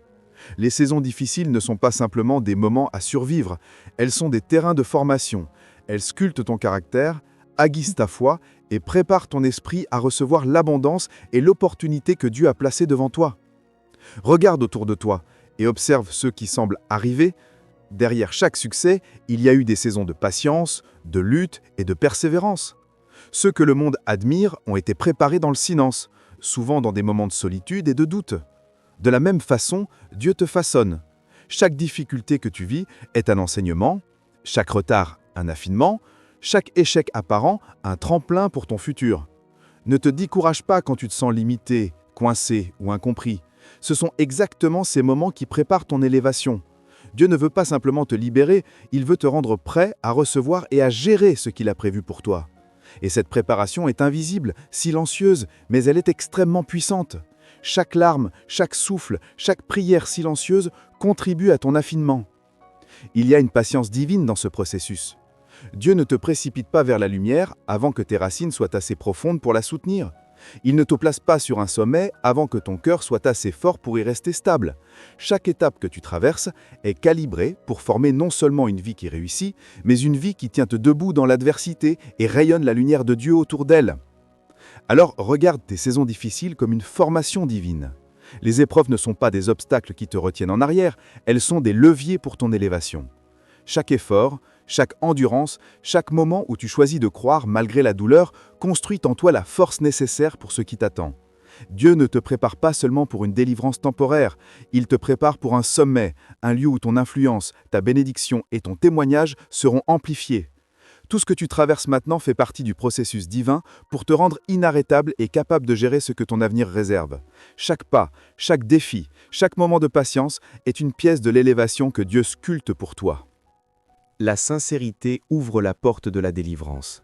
Les saisons difficiles ne sont pas simplement des moments à survivre, elles sont des terrains de formation. Elles sculptent ton caractère, aiguisent ta foi et préparent ton esprit à recevoir l'abondance et l'opportunité que Dieu a placée devant toi. Regarde autour de toi et observe ceux qui semblent arriver. Derrière chaque succès, il y a eu des saisons de patience, de lutte et de persévérance. Ceux que le monde admire ont été préparés dans le silence, souvent dans des moments de solitude et de doute. De la même façon, Dieu te façonne. Chaque difficulté que tu vis est un enseignement, chaque retard un affinement, chaque échec apparent un tremplin pour ton futur. Ne te décourage pas quand tu te sens limité, coincé ou incompris. Ce sont exactement ces moments qui préparent ton élévation. Dieu ne veut pas simplement te libérer, il veut te rendre prêt à recevoir et à gérer ce qu'il a prévu pour toi. Et cette préparation est invisible, silencieuse, mais elle est extrêmement puissante. Chaque larme, chaque souffle, chaque prière silencieuse contribue à ton affinement. Il y a une patience divine dans ce processus. Dieu ne te précipite pas vers la lumière avant que tes racines soient assez profondes pour la soutenir. Il ne te place pas sur un sommet avant que ton cœur soit assez fort pour y rester stable. Chaque étape que tu traverses est calibrée pour former non seulement une vie qui réussit, mais une vie qui tient debout dans l'adversité et rayonne la lumière de Dieu autour d'elle. Alors regarde tes saisons difficiles comme une formation divine. Les épreuves ne sont pas des obstacles qui te retiennent en arrière, elles sont des leviers pour ton élévation. Chaque effort, chaque endurance, chaque moment où tu choisis de croire malgré la douleur, construit en toi la force nécessaire pour ce qui t'attend. Dieu ne te prépare pas seulement pour une délivrance temporaire, il te prépare pour un sommet, un lieu où ton influence, ta bénédiction et ton témoignage seront amplifiés. Tout ce que tu traverses maintenant fait partie du processus divin pour te rendre inarrêtable et capable de gérer ce que ton avenir réserve. Chaque pas, chaque défi, chaque moment de patience est une pièce de l'élévation que Dieu sculpte pour toi. La sincérité ouvre la porte de la délivrance.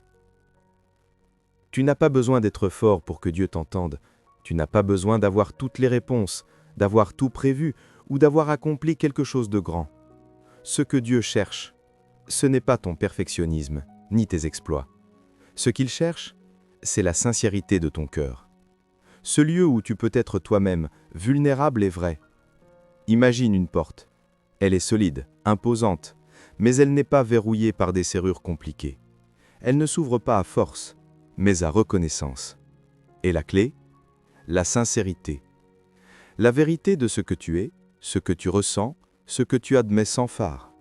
Tu n'as pas besoin d'être fort pour que Dieu t'entende. Tu n'as pas besoin d'avoir toutes les réponses, d'avoir tout prévu ou d'avoir accompli quelque chose de grand. Ce que Dieu cherche, ce n'est pas ton perfectionnisme, ni tes exploits. Ce qu'il cherche, c'est la sincérité de ton cœur. Ce lieu où tu peux être toi-même, vulnérable et vrai. Imagine une porte. Elle est solide, imposante, mais elle n'est pas verrouillée par des serrures compliquées. Elle ne s'ouvre pas à force, mais à reconnaissance. Et la clé ? La sincérité. La vérité de ce que tu es, ce que tu ressens, ce que tu admets sans phare.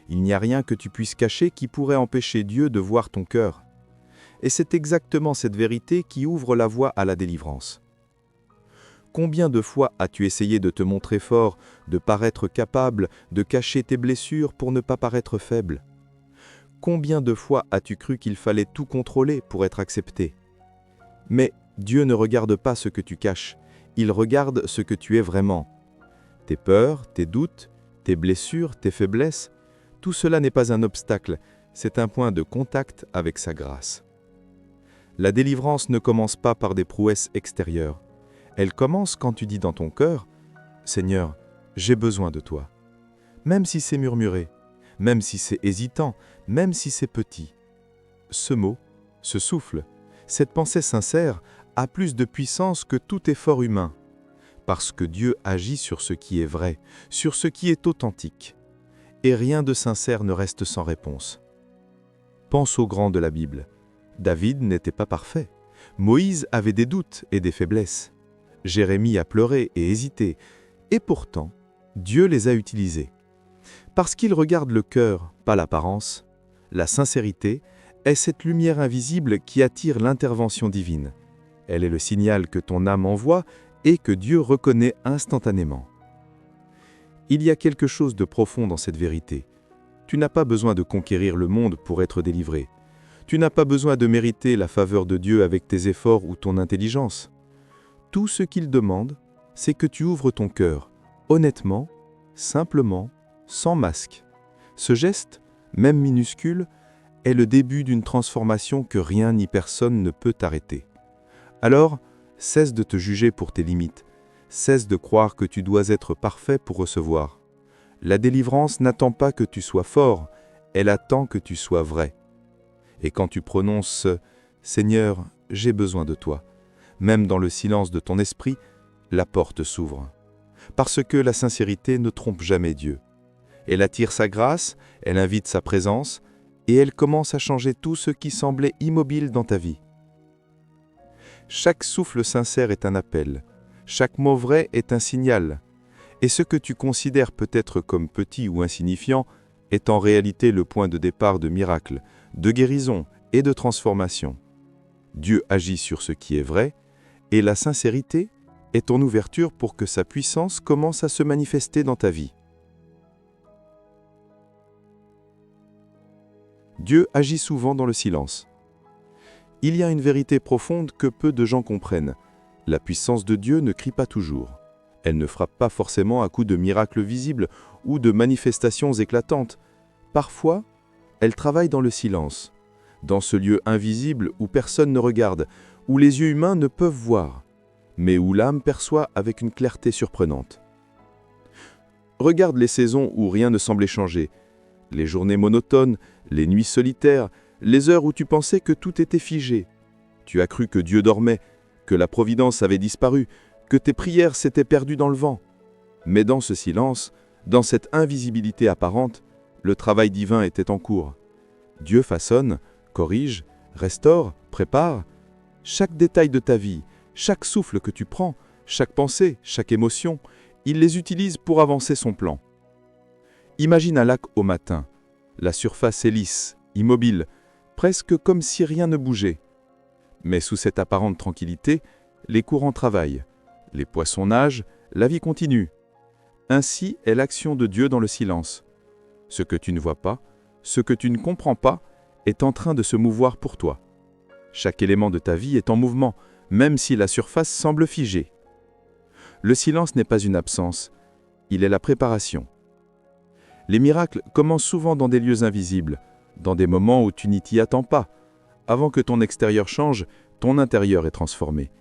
Il n'y a rien que tu puisses cacher qui pourrait empêcher Dieu de voir ton cœur. Et c'est exactement cette vérité qui ouvre la voie à la délivrance. Combien de fois as-tu essayé de te montrer fort, de paraître capable, de cacher tes blessures pour ne pas paraître faible ? Combien de fois as-tu cru qu'il fallait tout contrôler pour être accepté ? Mais Dieu ne regarde pas ce que tu caches, il regarde ce que tu es vraiment. Tes peurs, tes doutes, tes blessures, tes faiblesses, tout cela n'est pas un obstacle, c'est un point de contact avec sa grâce. La délivrance ne commence pas par des prouesses extérieures. Elle commence quand tu dis dans ton cœur « Seigneur, j'ai besoin de toi ». même si c'est murmuré, même si c'est hésitant, même si c'est petit. Ce mot, ce souffle, cette pensée sincère a plus de puissance que tout effort humain, parce que Dieu agit sur ce qui est vrai, sur ce qui est authentique, et rien de sincère ne reste sans réponse. Pense aux grands de la Bible. David n'était pas parfait. Moïse avait des doutes et des faiblesses. Jérémie a pleuré et hésité, et pourtant, Dieu les a utilisés. Parce qu'il regarde le cœur, pas l'apparence, la sincérité est cette lumière invisible qui attire l'intervention divine. Elle est le signal que ton âme envoie et que Dieu reconnaît instantanément. Il y a quelque chose de profond dans cette vérité. Tu n'as pas besoin de conquérir le monde pour être délivré. Tu n'as pas besoin de mériter la faveur de Dieu avec tes efforts ou ton intelligence. Tout ce qu'il demande, c'est que tu ouvres ton cœur, honnêtement, simplement, sans masque. Ce geste, même minuscule, est le début d'une transformation que rien ni personne ne peut arrêter. Alors, cesse de te juger pour tes limites, cesse de croire que tu dois être parfait pour recevoir. La délivrance n'attend pas que tu sois fort, elle attend que tu sois vrai. Et quand tu prononces « Seigneur, j'ai besoin de toi », même dans le silence de ton esprit, la porte s'ouvre. Parce que la sincérité ne trompe jamais Dieu. Elle attire sa grâce, elle invite sa présence, et elle commence à changer tout ce qui semblait immobile dans ta vie. Chaque souffle sincère est un appel, chaque mot vrai est un signal, et ce que tu considères peut-être comme petit ou insignifiant est en réalité le point de départ de miracles, de guérison et de transformation. Dieu agit sur ce qui est vrai, et la sincérité est ton ouverture pour que sa puissance commence à se manifester dans ta vie. Dieu agit souvent dans le silence. Il y a une vérité profonde que peu de gens comprennent. La puissance de Dieu ne crie pas toujours. Elle ne frappe pas forcément à coups de miracles visibles ou de manifestations éclatantes. Parfois, elle travaille dans le silence, dans ce lieu invisible où personne ne regarde, où les yeux humains ne peuvent voir, mais où l'âme perçoit avec une clarté surprenante. Regarde les saisons où rien ne semblait changer, les journées monotones, les nuits solitaires, les heures où tu pensais que tout était figé. Tu as cru que Dieu dormait, que la providence avait disparu, que tes prières s'étaient perdues dans le vent. Mais dans ce silence, dans cette invisibilité apparente, le travail divin était en cours. Dieu façonne, corrige, restaure, prépare. Chaque détail de ta vie, chaque souffle que tu prends, chaque pensée, chaque émotion, il les utilise pour avancer son plan. Imagine un lac au matin. La surface est lisse, immobile, presque comme si rien ne bougeait. Mais sous cette apparente tranquillité, les courants travaillent, les poissons nagent, la vie continue. Ainsi est l'action de Dieu dans le silence. Ce que tu ne vois pas, ce que tu ne comprends pas, est en train de se mouvoir pour toi. Chaque élément de ta vie est en mouvement, même si la surface semble figée. Le silence n'est pas une absence, il est la préparation. Les miracles commencent souvent dans des lieux invisibles, dans des moments où tu n'y t'y attends pas. Avant que ton extérieur change, ton intérieur est transformé.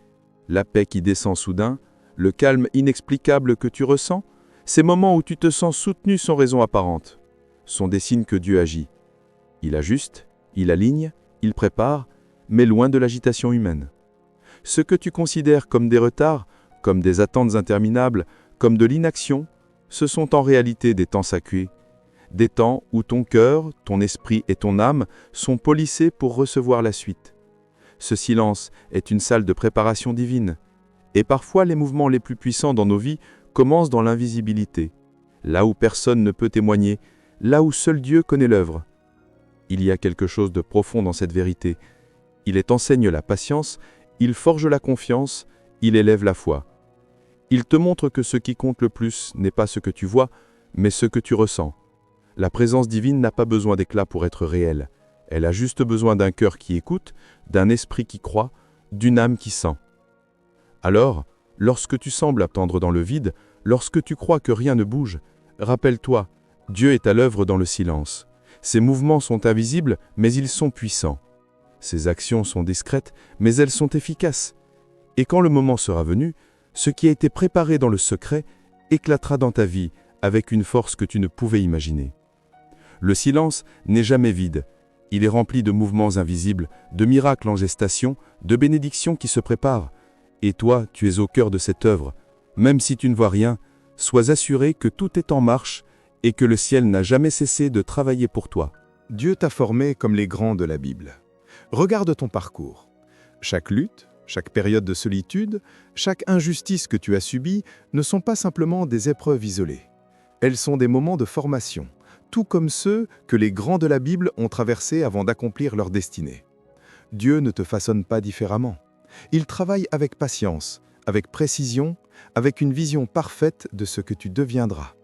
La paix qui descend soudain, le calme inexplicable que tu ressens, ces moments où tu te sens soutenu sans raison apparente, sont des signes que Dieu agit. Il ajuste, il aligne, il prépare, mais loin de l'agitation humaine. Ce que tu considères comme des retards, comme des attentes interminables, comme de l'inaction, ce sont en réalité des temps sacrés, des temps où ton cœur, ton esprit et ton âme sont polissés pour recevoir la suite. Ce silence est une salle de préparation divine, et parfois les mouvements les plus puissants dans nos vies commencent dans l'invisibilité, là où personne ne peut témoigner, là où seul Dieu connaît l'œuvre. Il y a quelque chose de profond dans cette vérité. Il enseigne la patience, il forge la confiance, il élève la foi. Il te montre que ce qui compte le plus n'est pas ce que tu vois, mais ce que tu ressens. La présence divine n'a pas besoin d'éclat pour être réelle. Elle a juste besoin d'un cœur qui écoute, d'un esprit qui croit, d'une âme qui sent. Alors, lorsque tu sembles attendre dans le vide, lorsque tu crois que rien ne bouge, rappelle-toi, Dieu est à l'œuvre dans le silence. Ses mouvements sont invisibles, mais ils sont puissants. Ses actions sont discrètes, mais elles sont efficaces. Et quand le moment sera venu, ce qui a été préparé dans le secret éclatera dans ta vie avec une force que tu ne pouvais imaginer. Le silence n'est jamais vide. Il est rempli de mouvements invisibles, de miracles en gestation, de bénédictions qui se préparent. Et toi, tu es au cœur de cette œuvre. Même si tu ne vois rien, sois assuré que tout est en marche et que le ciel n'a jamais cessé de travailler pour toi. Dieu t'a formé comme les grands de la Bible. Regarde ton parcours. Chaque lutte, chaque période de solitude, chaque injustice que tu as subie ne sont pas simplement des épreuves isolées. Elles sont des moments de formation, tout comme ceux que les grands de la Bible ont traversés avant d'accomplir leur destinée. Dieu ne te façonne pas différemment. Il travaille avec patience, avec précision, avec une vision parfaite de ce que tu deviendras.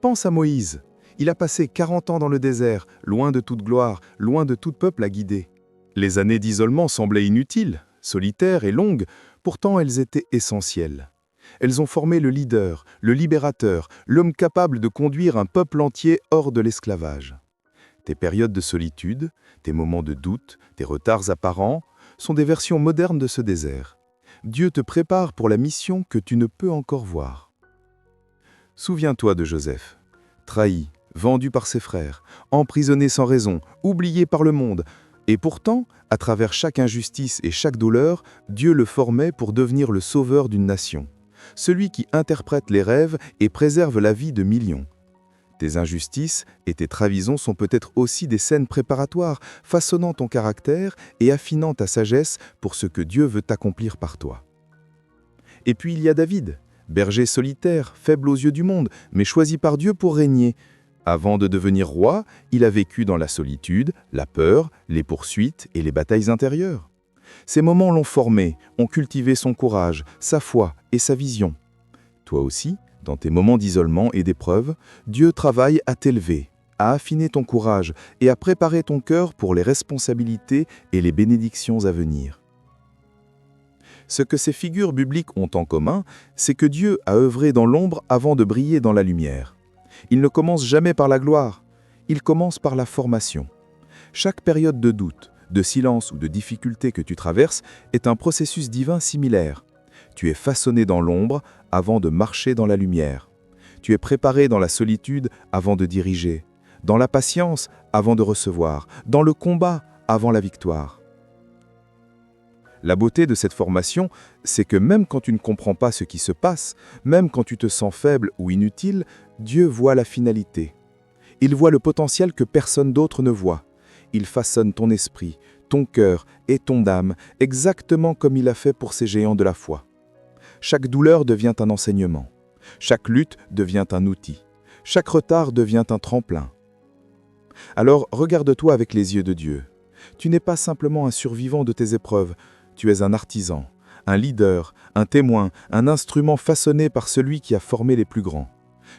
Pense à Moïse. Il a passé 40 ans dans le désert, loin de toute gloire, loin de tout peuple à guider. Les années d'isolement semblaient inutiles, solitaires et longues, pourtant elles étaient essentielles. Elles ont formé le leader, le libérateur, l'homme capable de conduire un peuple entier hors de l'esclavage. Tes périodes de solitude, tes moments de doute, tes retards apparents, sont des versions modernes de ce désert. Dieu te prépare pour la mission que tu ne peux encore voir. Souviens-toi de Joseph, trahi, vendu par ses frères, emprisonné sans raison, oublié par le monde. Et pourtant, à travers chaque injustice et chaque douleur, Dieu le formait pour devenir le sauveur d'une nation, celui qui interprète les rêves et préserve la vie de millions. Tes injustices et tes trahisons sont peut-être aussi des scènes préparatoires, façonnant ton caractère et affinant ta sagesse pour ce que Dieu veut accomplir par toi. Et puis il y a David, berger solitaire, faible aux yeux du monde, mais choisi par Dieu pour régner. Avant de devenir roi, il a vécu dans la solitude, la peur, les poursuites et les batailles intérieures. Ces moments l'ont formé, ont cultivé son courage, sa foi et sa vision. Toi aussi, dans tes moments d'isolement et d'épreuve, Dieu travaille à t'élever, à affiner ton courage et à préparer ton cœur pour les responsabilités et les bénédictions à venir. Ce que ces figures bibliques ont en commun, c'est que Dieu a œuvré dans l'ombre avant de briller dans la lumière. Il ne commence jamais par la gloire, il commence par la formation. Chaque période de doute, de silence ou de difficulté que tu traverses est un processus divin similaire. Tu es façonné dans l'ombre avant de marcher dans la lumière. Tu es préparé dans la solitude avant de diriger, dans la patience avant de recevoir, dans le combat avant la victoire. La beauté de cette formation, c'est que même quand tu ne comprends pas ce qui se passe, même quand tu te sens faible ou inutile, Dieu voit la finalité. Il voit le potentiel que personne d'autre ne voit. Il façonne ton esprit, ton cœur et ton âme exactement comme il a fait pour ces géants de la foi. Chaque douleur devient un enseignement. Chaque lutte devient un outil. Chaque retard devient un tremplin. Alors regarde-toi avec les yeux de Dieu. Tu n'es pas simplement un survivant de tes épreuves, tu es un artisan, un leader, un témoin, un instrument façonné par celui qui a formé les plus grands.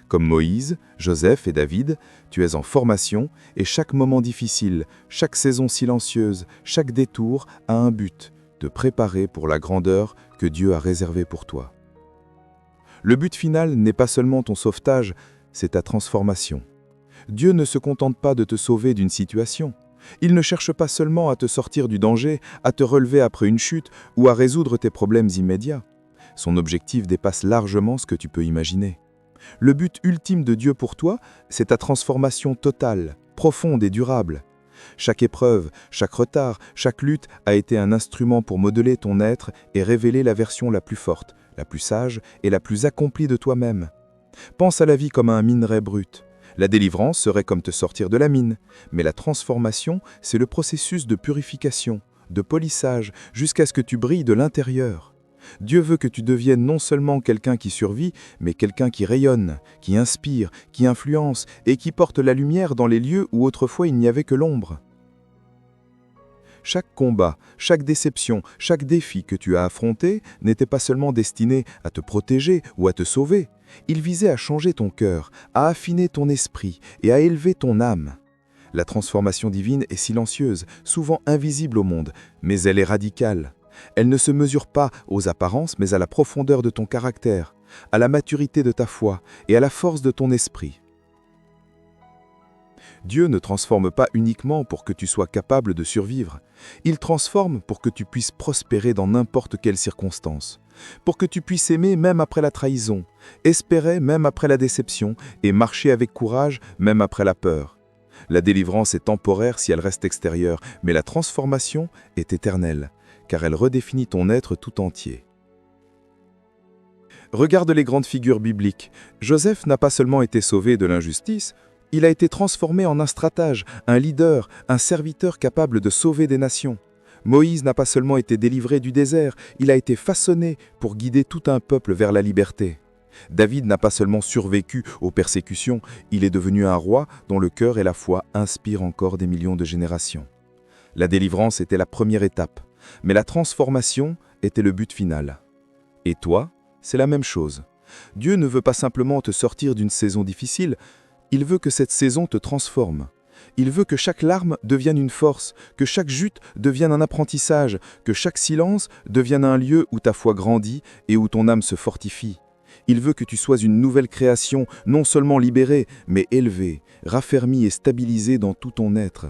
Comme Moïse, Joseph et David, tu es en formation et chaque moment difficile, chaque saison silencieuse, chaque détour a un but, te préparer pour la grandeur que Dieu a réservée pour toi. Le but final n'est pas seulement ton sauvetage, c'est ta transformation. Dieu ne se contente pas de te sauver d'une situation. Il ne cherche pas seulement à te sortir du danger, à te relever après une chute ou à résoudre tes problèmes immédiats. Son objectif dépasse largement ce que tu peux imaginer. Le but ultime de Dieu pour toi, c'est ta transformation totale, profonde et durable. Chaque épreuve, chaque retard, chaque lutte a été un instrument pour modeler ton être et révéler la version la plus forte, la plus sage et la plus accomplie de toi-même. Pense à la vie comme à un minerai brut. La délivrance serait comme te sortir de la mine, mais la transformation, c'est le processus de purification, de polissage, jusqu'à ce que tu brilles de l'intérieur. Dieu veut que tu deviennes non seulement quelqu'un qui survit, mais quelqu'un qui rayonne, qui inspire, qui influence et qui porte la lumière dans les lieux où autrefois il n'y avait que l'ombre. Chaque combat, chaque déception, chaque défi que tu as affronté n'était pas seulement destiné à te protéger ou à te sauver. Il visait à changer ton cœur, à affiner ton esprit et à élever ton âme. La transformation divine est silencieuse, souvent invisible au monde, mais elle est radicale. Elle ne se mesure pas aux apparences, mais à la profondeur de ton caractère, à la maturité de ta foi et à la force de ton esprit. Dieu ne transforme pas uniquement pour que tu sois capable de survivre. Il transforme pour que tu puisses prospérer dans n'importe quelle circonstance. pour que tu puisses aimer même après la trahison, espérer même après la déception et marcher avec courage même après la peur. La délivrance est temporaire si elle reste extérieure, mais la transformation est éternelle, car elle redéfinit ton être tout entier. Regarde les grandes figures bibliques. Joseph n'a pas seulement été sauvé de l'injustice, il a été transformé en un stratège, un leader, un serviteur capable de sauver des nations. Moïse n'a pas seulement été délivré du désert, il a été façonné pour guider tout un peuple vers la liberté. David n'a pas seulement survécu aux persécutions, il est devenu un roi dont le cœur et la foi inspirent encore des millions de générations. La délivrance était la première étape, mais la transformation était le but final. Et toi, c'est la même chose. Dieu ne veut pas simplement te sortir d'une saison difficile, il veut que cette saison te transforme. Il veut que chaque larme devienne une force, que chaque chute devienne un apprentissage, que chaque silence devienne un lieu où ta foi grandit et où ton âme se fortifie. Il veut que tu sois une nouvelle création, non seulement libérée, mais élevée, raffermie et stabilisée dans tout ton être.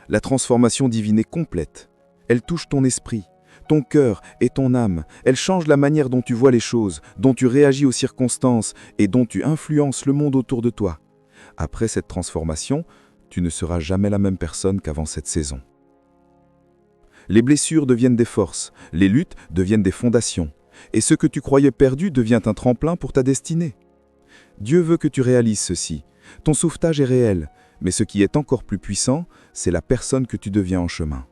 La transformation divine est complète. Elle touche ton esprit, ton cœur et ton âme. Elle change la manière dont tu vois les choses, dont tu réagis aux circonstances et dont tu influences le monde autour de toi. Après cette transformation, tu ne seras jamais la même personne qu'avant cette saison. Les blessures deviennent des forces, les luttes deviennent des fondations, et ce que tu croyais perdu devient un tremplin pour ta destinée. Dieu veut que tu réalises ceci. Ton sauvetage est réel, mais ce qui est encore plus puissant, c'est la personne que tu deviens en chemin.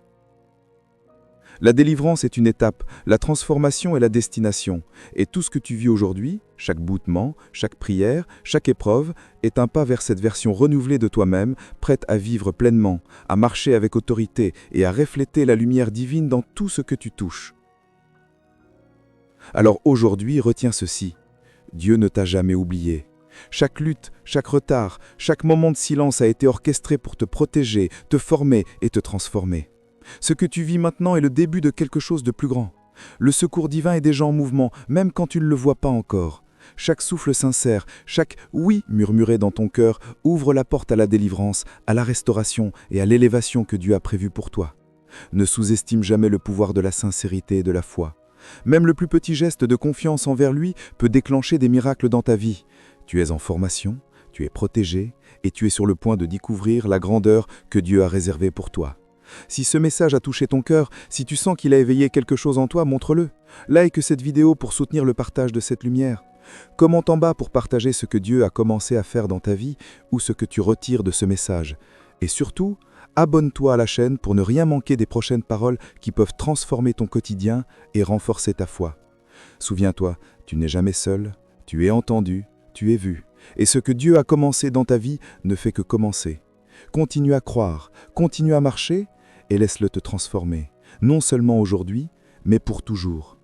La délivrance est une étape, la transformation est la destination, et tout ce que tu vis aujourd'hui, chaque boutement, chaque prière, chaque épreuve, est un pas vers cette version renouvelée de toi-même, prête à vivre pleinement, à marcher avec autorité et à refléter la lumière divine dans tout ce que tu touches. Alors aujourd'hui, retiens ceci. Dieu ne t'a jamais oublié. Chaque lutte, chaque retard, chaque moment de silence a été orchestré pour te protéger, te former et te transformer. Ce que tu vis maintenant est le début de quelque chose de plus grand. Le secours divin est déjà en mouvement, même quand tu ne le vois pas encore. Chaque souffle sincère, chaque « oui » murmuré dans ton cœur ouvre la porte à la délivrance, à la restauration et à l'élévation que Dieu a prévue pour toi. Ne sous-estime jamais le pouvoir de la sincérité et de la foi. Même le plus petit geste de confiance envers lui peut déclencher des miracles dans ta vie. Tu es en formation, tu es protégé et tu es sur le point de découvrir la grandeur que Dieu a réservée pour toi. Si ce message a touché ton cœur, si tu sens qu'il a éveillé quelque chose en toi, montre-le. Like cette vidéo pour soutenir le partage de cette lumière. Commente en bas pour partager ce que Dieu a commencé à faire dans ta vie ou ce que tu retires de ce message. Et surtout, abonne-toi à la chaîne pour ne rien manquer des prochaines paroles qui peuvent transformer ton quotidien et renforcer ta foi. Souviens-toi, tu n'es jamais seul, tu es entendu, tu es vu. Et ce que Dieu a commencé dans ta vie ne fait que commencer. Continue à croire, continue à marcher et laisse-le te transformer, non seulement aujourd'hui, mais pour toujours.